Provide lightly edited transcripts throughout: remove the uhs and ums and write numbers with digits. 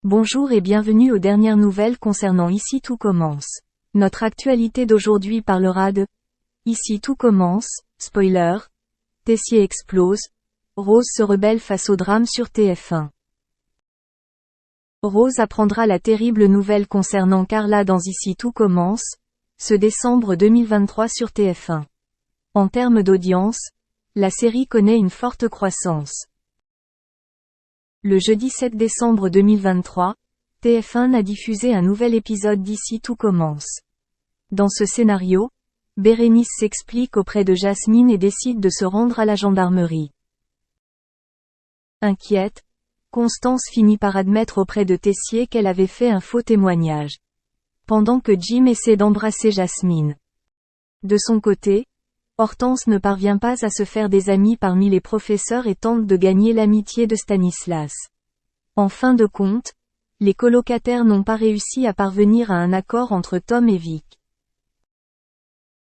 Bonjour et bienvenue aux dernières nouvelles concernant Ici tout commence. Notre actualité d'aujourd'hui parlera de Ici tout commence, spoiler, Tessier explose, Rose se rebelle face au drame sur TF1. Rose apprendra la terrible nouvelle concernant Carla dans Ici tout commence, ce décembre 2023 sur TF1. En termes d'audience, la série connaît une forte croissance. Le jeudi 7 décembre 2023, TF1 a diffusé un nouvel épisode d'Ici tout commence. Dans ce scénario, Bérénice s'explique auprès de Jasmine et décide de se rendre à la gendarmerie. Inquiète, Constance finit par admettre auprès de Tessier qu'elle avait fait un faux témoignage. Pendant que Jim essaie d'embrasser Jasmine. De son côté, Hortense ne parvient pas à se faire des amis parmi les professeurs et tente de gagner l'amitié de Stanislas. En fin de compte, les colocataires n'ont pas réussi à parvenir à un accord entre Tom et Vic.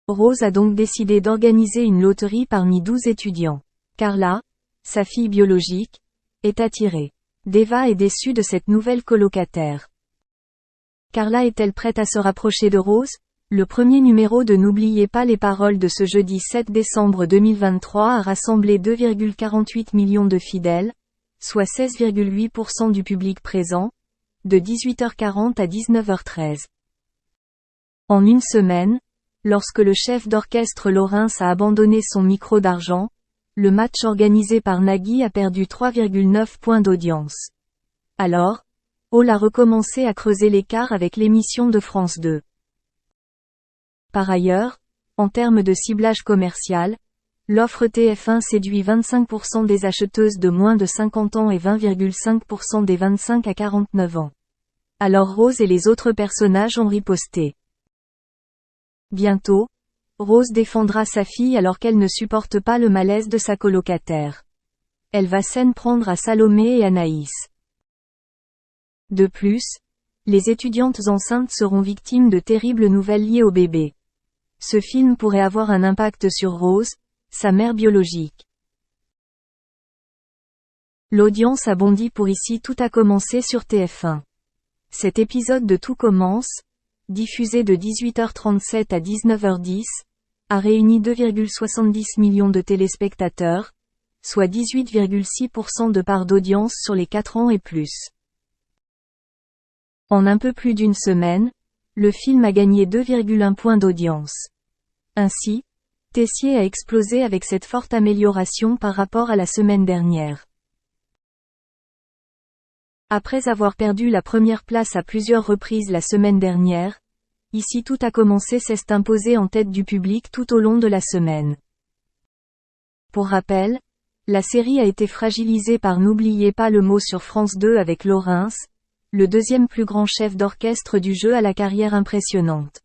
Rose a donc décidé d'organiser une loterie parmi 12 étudiants. Carla, sa fille biologique, est attirée. Deva est déçue de cette nouvelle colocataire. Carla est-elle prête à se rapprocher de Rose ? Le premier numéro de N'oubliez pas les paroles de ce jeudi 7 décembre 2023 a rassemblé 2,48 millions de fidèles, soit 16,8% du public présent, de 18h40 à 19h13. En une semaine, lorsque le chef d'orchestre Laurens a abandonné son micro d'argent, le match organisé par Nagui a perdu 3,9 points d'audience. Alors, Hall a recommencé à creuser l'écart avec l'émission de France 2. Par ailleurs, en termes de ciblage commercial, l'offre TF1 séduit 25% des acheteuses de moins de 50 ans et 20,5% des 25 à 49 ans. Alors Rose et les autres personnages ont riposté. Bientôt, Rose défendra sa fille alors qu'elle ne supporte pas le malaise de sa colocataire. Elle va s'en prendre à Salomé et Anaïs. De plus, les étudiantes enceintes seront victimes de terribles nouvelles liées au bébé. Ce film pourrait avoir un impact sur Rose, sa mère biologique. L'audience a bondi pour Ici tout a commencé sur TF1. Cet épisode de Tout commence, diffusé de 18h37 à 19h10, a réuni 2,70 millions de téléspectateurs, soit 18,6% de part d'audience sur les 4 ans et plus. En un peu plus d'une semaine, le film a gagné 2,1 points d'audience. Ainsi, Tessier a explosé avec cette forte amélioration par rapport à la semaine dernière. Après avoir perdu la première place à plusieurs reprises la semaine dernière, Ici tout a commencé s'est imposé en tête du public tout au long de la semaine. Pour rappel, la série a été fragilisée par N'oubliez pas le mot sur France 2 avec Laurens, le deuxième plus grand chef d'orchestre du jeu à la carrière impressionnante.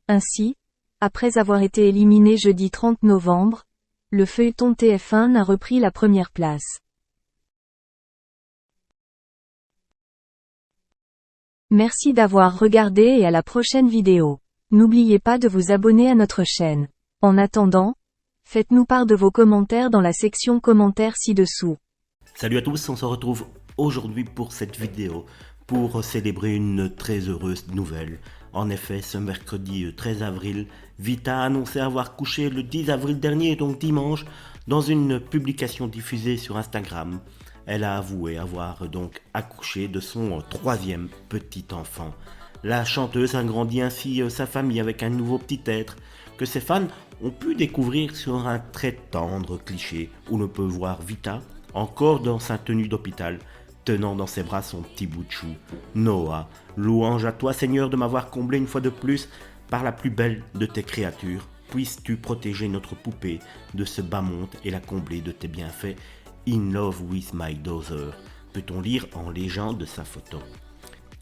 Ainsi, après avoir été éliminé jeudi 30 novembre, le feuilleton TF1 a repris la première place. Merci d'avoir regardé et à la prochaine vidéo. N'oubliez pas de vous abonner à notre chaîne. En attendant, faites-nous part de vos commentaires dans la section commentaires ci-dessous. Salut à tous, on se retrouve aujourd'hui pour cette vidéo pour célébrer une très heureuse nouvelle. En effet, ce mercredi 13 avril, Vita a annoncé avoir couché le 10 avril dernier, donc dimanche, dans une publication diffusée sur Instagram. Elle a avoué avoir donc accouché de son troisième petit enfant. La chanteuse agrandit ainsi sa famille avec un nouveau petit être que ses fans ont pu découvrir sur un très tendre cliché où l'on peut voir Vita, encore dans sa tenue d'hôpital, tenant dans ses bras son petit bout de chou. Noah, louange à toi Seigneur de m'avoir comblé une fois de plus par la plus belle de tes créatures. Puisses-tu protéger notre poupée de ce bas monde et la combler de tes bienfaits. In love with my daughter, peut-on lire en légende de sa photo.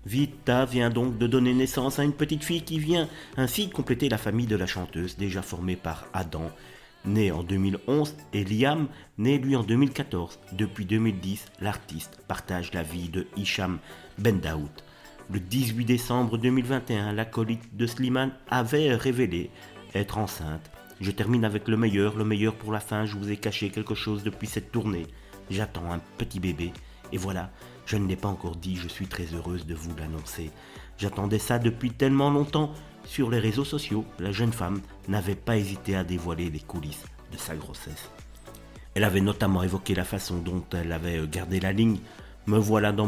Vita vient donc de donner naissance à une petite fille qui vient ainsi compléter la famille de la chanteuse déjà formée par Adam, né en 2011, et Liam, né lui en 2014. Depuis 2010, l'artiste partage la vie de Hicham Bendaoud. Le 18 décembre 2021, l'acolyte de Slimane avait révélé être enceinte. Je termine avec le meilleur pour la fin, je vous ai caché quelque chose depuis cette tournée. J'attends un petit bébé, et voilà, Je ne l'ai pas encore dit, je suis très heureuse de vous l'annoncer. J'attendais ça depuis tellement longtemps. Sur les réseaux sociaux, la jeune femme n'avait pas hésité à dévoiler les coulisses de sa grossesse. Elle avait notamment évoqué la façon dont elle avait gardé la ligne. Me voilà dans